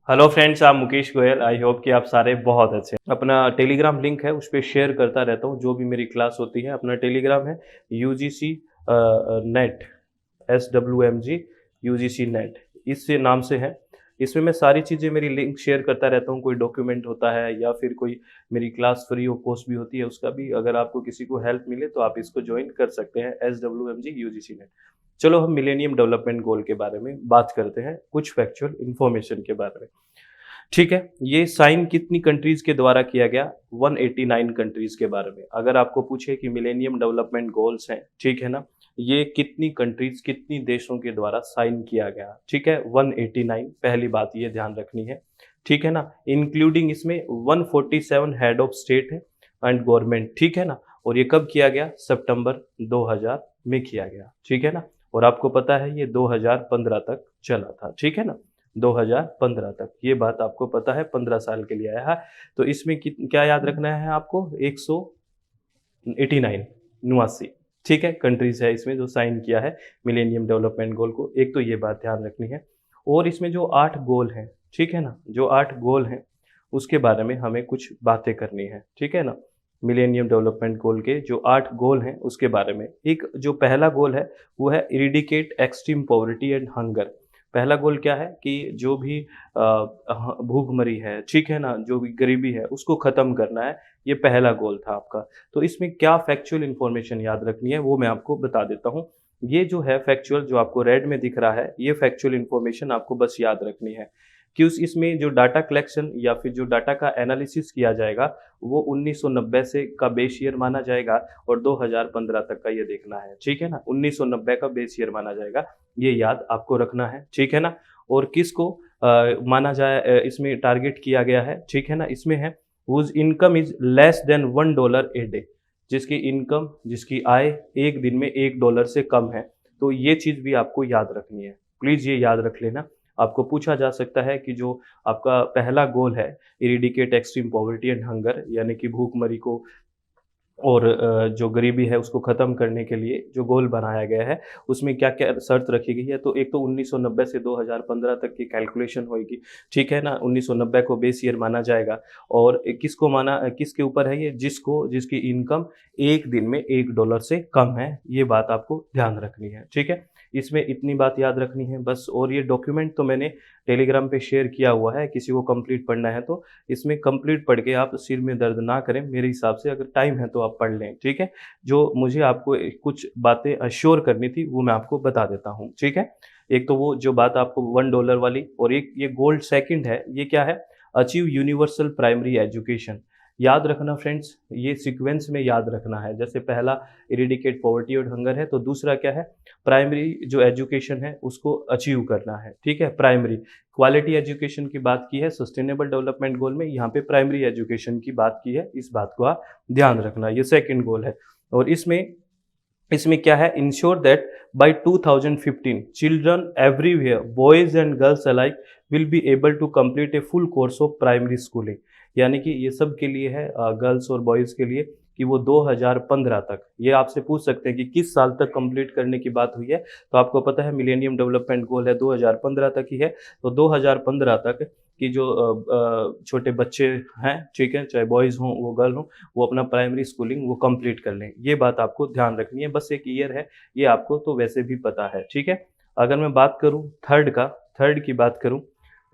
Hello friends, आप Mukesh Goyal. I hope कि आप सारे बहुत अच्छे हैं। अपना टेलीग्राम लिंक है, उस पर शेयर करता रहता हूँ जो भी मेरी क्लास होती है। अपना टेलीग्राम है UGC net, SWMG UGC net, इससे नाम से है। इसमें मैं सारी चीज़ें मेरी लिंक शेयर करता रहता हूँ। कोई डॉक्यूमेंट होता है या फिर कोई मेरी क्लास फ्री ऑफ कॉस्ट भी होती है, उसका भी अगर आपको किसी को हेल्प मिले तो आप इसको ज्वाइन कर सकते हैं, SWMG UGC नेट। चलो हम मिलेनियम डेवलपमेंट गोल के बारे में बात करते हैं, कुछ फैक्चुअल इंफॉर्मेशन के बारे में। ठीक है, ये साइन कितनी कंट्रीज के द्वारा किया गया? 189 कंट्रीज के बारे में। अगर आपको पूछे कि मिलेनियम डेवलपमेंट गोल्स हैं, ठीक है ना, ये कितनी कंट्रीज, कितनी देशों के द्वारा साइन किया गया? ठीक है, 189। पहली बात ये ध्यान रखनी है, ठीक है ना। इंक्लूडिंग इसमें 147 हेड ऑफ स्टेट है एंड गवर्नमेंट, ठीक है ना। और ये कब किया गया? सितंबर 2000 में किया गया, ठीक है ना। और आपको पता है ये 2015 तक चला था, ठीक है ना। 2015 तक, ये बात आपको पता है, 15 साल के लिए आया है। तो इसमें क्या याद रखना है आपको? 189, 89, ठीक है, कंट्रीज है इसमें जो साइन किया है मिलेनियम डेवलपमेंट गोल को। एक तो ये बात ध्यान रखनी है। और इसमें जो 8 गोल हैं, ठीक है ना, जो 8 गोल हैं उसके बारे में हमें कुछ बातें करनी है, ठीक है ना। मिलेनियम डेवलपमेंट गोल के जो 8 गोल हैं उसके बारे में, एक जो पहला गोल है वो है इरिडिकेट एक्सट्रीम पॉवर्टी एंड हंगर। पहला गोल क्या है कि जो भी भूखमरी है, ठीक है ना, जो भी गरीबी है उसको ख़त्म करना है। ये पहला गोल था आपका। तो इसमें क्या फैक्चुअल इन्फॉर्मेशन याद रखनी है वो मैं आपको बता देता हूँ। ये जो है फैक्चुअल, जो आपको रेड में दिख रहा है, ये फैक्चुअल इन्फॉर्मेशन आपको बस याद रखनी है कि उस इसमें जो डाटा कलेक्शन या फिर जो डाटा का एनालिसिस किया जाएगा वो 1990 से का बेस ईयर माना जाएगा और 2015 तक का ये देखना है, ठीक है ना। 1990 का बेस ईयर माना जाएगा, ये याद आपको रखना है, ठीक है ना। और किसको माना जाए, इसमें टारगेट किया गया है, ठीक है ना। इसमें है whose income is less than $1 a day, जिसकी इनकम, जिसकी आय एक दिन में $1 से कम है। तो ये चीज़ भी आपको याद रखनी है, प्लीज़ ये याद रख लेना। आपको पूछा जा सकता है कि जो आपका पहला गोल है इरिडिकेट एक्सट्रीम पॉवर्टी एंड हंगर, यानी कि भूखमरी को और जो गरीबी है उसको ख़त्म करने के लिए जो गोल बनाया गया है उसमें क्या-क्या शर्त रखी गई है। तो एक तो 1990 से 2015 तक की कैलकुलेशन होएगी, ठीक है ना। 1990 को बेस ईयर माना जाएगा और किसको माना, किसके ऊपर है ये? जिसकी इनकम एक दिन में $1 से कम है। ये बात आपको ध्यान रखनी है, ठीक है। इसमें इतनी बात याद रखनी है बस। और ये डॉक्यूमेंट तो मैंने टेलीग्राम पे शेयर किया हुआ है, किसी को कंप्लीट पढ़ना है तो इसमें कंप्लीट पढ़ के आप सिर में दर्द ना करें। मेरे हिसाब से अगर टाइम है तो आप पढ़ लें, ठीक है। जो मुझे आपको कुछ बातें अश्योर करनी थी वो मैं आपको बता देता हूँ, ठीक है। एक तो वो जो बात आपको $1 वाली, और एक ये गोल्ड सेकंड है, ये क्या है? Achieve universal primary education. याद रखना फ्रेंड्स, ये सीक्वेंस में याद रखना है। जैसे पहला इरिडिकेट पॉवर्टी और हंगर है, तो दूसरा क्या है? प्राइमरी जो एजुकेशन है उसको अचीव करना है, ठीक है। प्राइमरी क्वालिटी एजुकेशन की बात की है सस्टेनेबल डेवलपमेंट गोल में, यहाँ पे प्राइमरी एजुकेशन की बात की है, इस बात को आप ध्यान रखना। ये सेकंड गोल है। और इसमें इसमें क्या है? Ensure that by 2015 children everywhere, boys and girls alike, will be able to complete a full course of primary schooling. यानी कि ये सब के लिए है, गर्ल्स और बॉयज़ के लिए, कि वो 2015 तक, ये आपसे पूछ सकते हैं कि किस साल तक कंप्लीट करने की बात हुई है। तो आपको पता है मिलेनियम डेवलपमेंट गोल है 2015 तक ही है। तो 2015 तक कि जो छोटे बच्चे हैं, ठीक है, चाहे बॉयज़ हों वो गर्ल हों, वो अपना प्राइमरी स्कूलिंग वो कंप्लीट कर लें। ये बात आपको ध्यान रखनी है। बस एक ईयर है, ये आपको तो वैसे भी पता है, ठीक है। अगर मैं बात करूँ थर्ड की बात करूँ,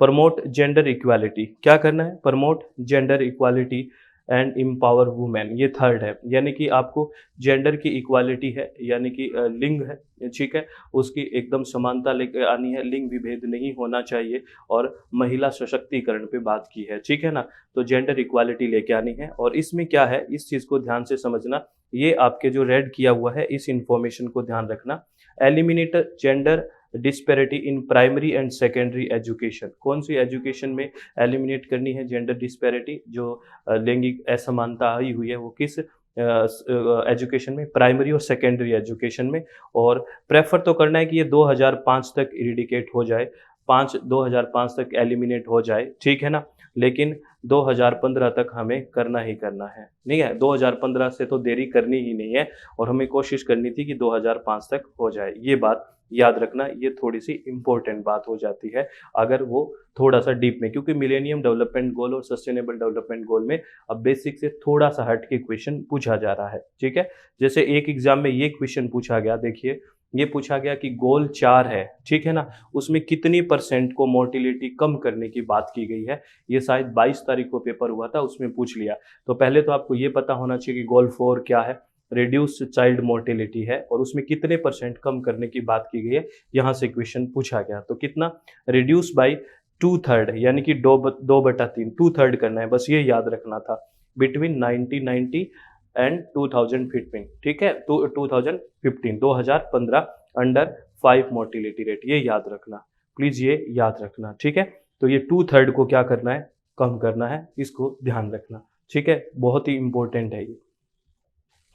प्रमोट जेंडर इक्वालिटी। क्या करना है? Promote gender equality and empower women, ये थर्ड है। यानी कि आपको जेंडर की इक्वालिटी है, यानी कि लिंग है, ठीक है, उसकी एकदम समानता लेकर आनी है, लिंग विभेद नहीं होना चाहिए। और महिला सशक्तिकरण पे बात की है, ठीक है ना। तो जेंडर इक्वालिटी लेके आनी है। और इसमें क्या है, इस चीज़ को ध्यान से समझना, ये आपके जो रेड किया हुआ है इस इंफॉर्मेशन को ध्यान रखना। Eliminate gender disparity in primary and secondary education. कौन सी एजुकेशन में एलिमिनेट करनी है जेंडर डिस्पैरिटी? जो लैंगिक असमानता आई हुई है वो किस एजुकेशन में? प्राइमरी और सेकेंडरी एजुकेशन में। और प्रेफर तो करना है कि ये 2005 तक इरिडिकेट हो जाए, 2005 तक एलिमिनेट हो जाए, ठीक है ना। लेकिन 2015 तक हमें करना ही करना है, नहीं है? 2015 से तो देरी करनी ही नहीं है और हमें कोशिश करनी थी कि 2005 तक हो जाए। ये बात याद रखना, ये थोड़ी सी इंपॉर्टेंट बात हो जाती है अगर वो थोड़ा सा डीप में, क्योंकि मिलेनियम डेवलपमेंट गोल और सस्टेनेबल डेवलपमेंट गोल में अब बेसिक से थोड़ा सा हट के क्वेश्चन पूछा जा रहा है। ठीक है, जैसे एक एग्जाम में ये क्वेश्चन पूछा गया, देखिए ये पूछा गया कि गोल 4 है, ठीक है ना, उसमें कितनी परसेंट को मोर्टिलिटी कम करने की बात की गई है। ये शायद 22 तारीख को पेपर हुआ था, उसमें पूछ लिया। तो पहले तो आपको ये पता होना चाहिए कि गोल 4 क्या है, रिड्यूस चाइल्ड मोर्टिलिटी है, और उसमें कितने परसेंट कम करने की बात की गई है, यहाँ से क्वेश्चन पूछा गया। तो कितना, रिड्यूस बाई 2/3, यानी कि 2/3, 2/3 करना है, बस ये याद रखना था। बिटवीन 1990 एंड 2015, ठीक है, तो 2015 अंडर 5 मोर्टिलिटी रेट, ये याद रखना प्लीज, ये याद रखना। ठीक है, तो ये 2/3 को क्या करना है, कम करना है, इसको ध्यान रखना। ठीक है, बहुत ही इंपॉर्टेंट है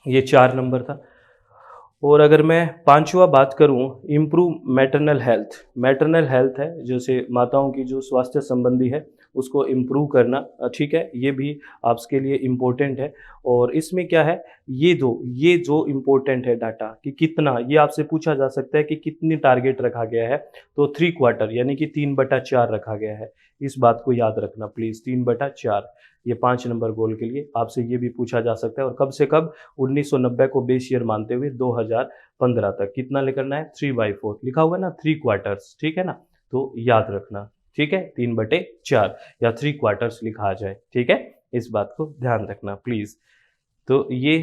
ये 4 नंबर था। और अगर मैं पांचवा बात करूं, improve maternal health. Maternal health है, जैसे माताओं की जो स्वास्थ्य संबंधी है उसको इम्प्रूव करना, ठीक है, ये भी आपके लिए इम्पोर्टेंट है। और इसमें क्या है, ये जो इम्पोर्टेंट है डाटा कि कितना, ये आपसे पूछा जा सकता है कि कितनी टारगेट रखा गया है, तो 3/4 यानी कि 3/4 रखा गया है। इस बात को याद रखना प्लीज़, 3/4, ये 5 नंबर गोल के लिए आपसे ये भी पूछा जा सकता है। और कब से कब, 1990 को बेस ईयर मानते हुए 2015 तक कितना लेकर है, 3/4 लिखा हुआ है ना, 3/4, ठीक है ना, तो याद रखना। ठीक है, 3/4 या 3/4 लिखा आ जाए, ठीक है, इस बात को ध्यान रखना प्लीज़। तो ये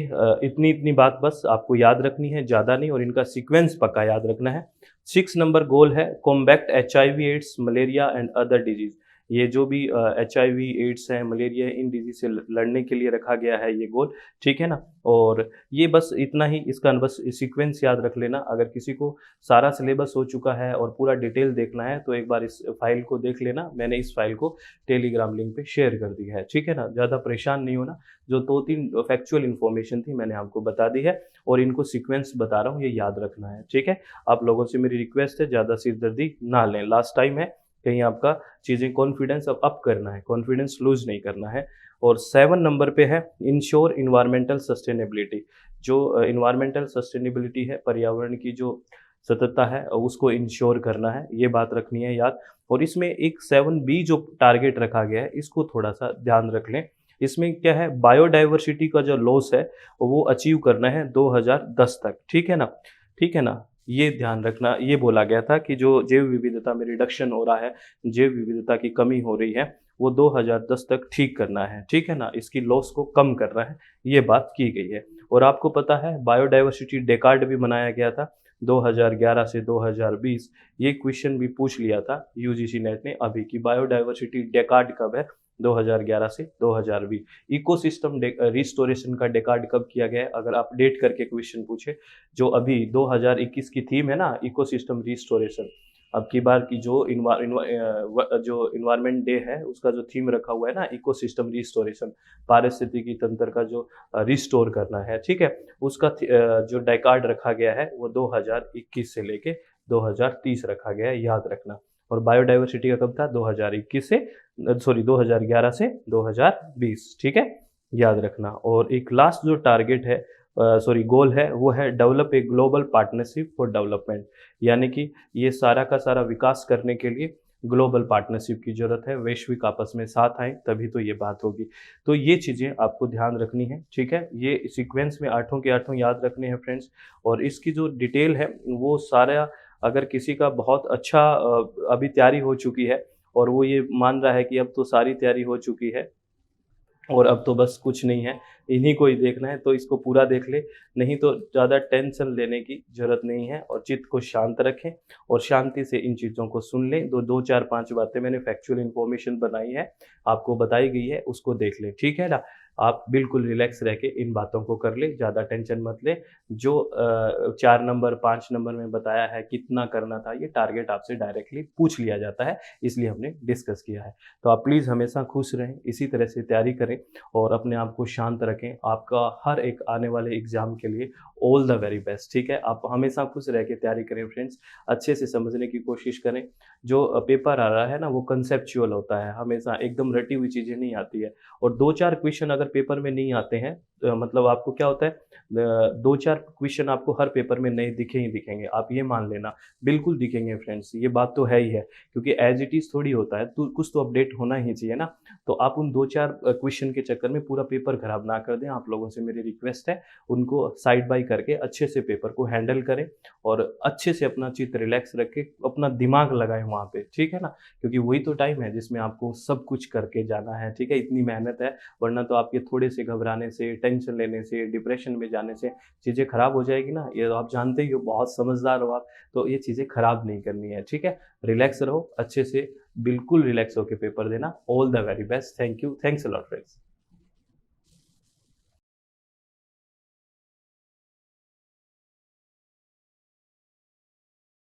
इतनी इतनी बात बस आपको याद रखनी है, ज़्यादा नहीं, और इनका सीक्वेंस पक्का याद रखना है। 6 नंबर गोल है, combat HIV AIDS, malaria and other disease. ये जो भी HIV एड्स है, मलेरिया है, इन डिजीज से लड़ने के लिए रखा गया है ये गोल, ठीक है ना। और ये बस इतना ही, इसका बस सीक्वेंस याद रख लेना। अगर किसी को सारा सिलेबस हो चुका है और पूरा डिटेल देखना है तो एक बार इस फाइल को देख लेना, मैंने इस फाइल को टेलीग्राम लिंक पे शेयर कर दी है, ठीक है ना, ज़्यादा परेशान नहीं होना। जो 2-3 फैक्चुअल इन्फॉर्मेशन थी मैंने आपको बता दी है, और इनको सीक्वेंस बता रहा हूँ, ये याद रखना है, ठीक है। आप लोगों से मेरी रिक्वेस्ट है, ज़्यादा सिरदर्दी ना लें, लास्ट टाइम है, कहीं आपका चीज़ें कॉन्फिडेंस अब अप करना है, कॉन्फिडेंस लूज नहीं करना है। और 7 नंबर पे है, इंश्योर इन्वायरमेंटल सस्टेनेबिलिटी। जो इन्वायरमेंटल सस्टेनेबिलिटी है, पर्यावरण की जो सततता है उसको इंश्योर करना है, ये बात रखनी है याद। और इसमें एक 7B जो टारगेट रखा गया है, इसको थोड़ा सा ध्यान रख लें। इसमें क्या है, बायोडाइवर्सिटी का जो लॉस है वो अचीव करना है 2010 तक, ठीक है ना, ठीक है ना, ये ध्यान रखना। ये बोला गया था कि जो जैव विविधता में रिडक्शन हो रहा है, जैव विविधता की कमी हो रही है, वो 2010 तक ठीक करना है, ठीक है ना, इसकी लॉस को कम करना है, ये बात की गई है। और आपको पता है बायोडाइवर्सिटी डेकार्ड भी बनाया गया था 2011 से 2020, ये क्वेश्चन भी पूछ लिया था यूजीसी नेट ने अभी, कि बायोडाइवर्सिटी डेकार्ड कब है, 2011 से 2020। इकोसिस्टम रिस्टोरेशन का डेकार्ड कब किया गया है, अगर आप डेट करके क्वेश्चन पूछे, जो अभी 2021 की थीम है ना, इकोसिस्टम रिस्टोरेशन, अब की बार की जो जो इन्वायरमेंट डे है उसका जो थीम रखा हुआ है ना, इकोसिस्टम रिस्टोरेशन, पारिस्थितिकी तंत्र का जो रिस्टोर करना है, ठीक है, उसका जो डेकार्ड रखा गया है वो 2021 से लेके 2030 रखा गया है, याद रखना। और बायोडाइवर्सिटी का कब था, 2021 से, सॉरी 2011 से 2020, ठीक है, याद रखना। और एक लास्ट जो टारगेट है, सॉरी गोल है, वो है develop a global partnership for development, यानी कि ये सारा का सारा विकास करने के लिए ग्लोबल पार्टनरशिप की ज़रूरत है, वैश्विक आपस में साथ आए तभी तो ये बात होगी। तो ये चीज़ें आपको ध्यान रखनी है, ठीक है, ये सीक्वेंस में 8 के 8 याद रखने हैं फ्रेंड्स। और इसकी जो डिटेल है वो सारा, अगर किसी का बहुत अच्छा अभी तैयारी हो चुकी है और वो ये मान रहा है कि अब तो सारी तैयारी हो चुकी है और अब तो बस कुछ नहीं है, इन्हीं को ही देखना है, तो इसको पूरा देख ले, नहीं तो ज़्यादा टेंशन लेने की ज़रूरत नहीं है। और चित्त को शांत रखें और शांति से इन चीज़ों को सुन लें। 2 4 5 बातें मैंने फैक्चुअल इन्फॉर्मेशन बनाई है, आपको बताई गई है, उसको देख लें, ठीक है ना। आप बिल्कुल रिलैक्स रह के इन बातों को कर ले, ज़्यादा टेंशन मत ले। जो 4 नंबर 5 नंबर में बताया है कितना करना था, ये टारगेट आपसे डायरेक्टली पूछ लिया जाता है, इसलिए हमने डिस्कस किया है। तो आप प्लीज़ हमेशा खुश रहें, इसी तरह से तैयारी करें और अपने आप को शांत रखें। आपका हर एक आने वाले एग्ज़ाम के लिए ऑल द वेरी बेस्ट, ठीक है। आप हमेशा खुश रह के तैयारी करें फ्रेंड्स, अच्छे से समझने की कोशिश करें। जो पेपर आ रहा है ना, वो कंसेप्चुअल होता है, हमेशा एकदम रटी हुई चीज़ें नहीं आती है। और 2 4 क्वेश्चन अगर अगर पेपर में नहीं आते हैं मतलब आपको क्या होता है 2-4 क्वेश्चन आपको हर पेपर में नए दिखे ही दिखेंगे, आप ये मान लेना। बिल्कुल दिखेंगे फ्रेंड्स, ये बात तो है ही है, क्योंकि एज़ इट इज़ थोड़ी होता है, तो कुछ तो अपडेट होना ही चाहिए ना। तो आप उन 2-4 क्वेश्चन के चक्कर में पूरा पेपर खराब ना कर दें, आप लोगों से मेरी रिक्वेस्ट है, उनको साइड बाय करके अच्छे से पेपर को हैंडल करें और अच्छे से अपना चित्त रिलैक्स रख के अपना दिमाग लगाएँ वहाँ पे, ठीक है ना? क्योंकि वही तो टाइम है जिसमें आपको सब कुछ करके जाना है, ठीक है? इतनी मेहनत है, वरना तो आपके थोड़े से घबराने से, टेंशन लेने से, डिप्रेशन में जाने से चीज़ें खराब हो जाएगी ना, ये तो आप जानते ही हो, बहुत समझदार हो आप, तो ये चीज़ें खराब नहीं करनी है, ठीक है? रिलैक्स रहो, अच्छे से बिल्कुल रिलैक्स होके पेपर देना। All the very best. Thank you. Thanks a lot friends.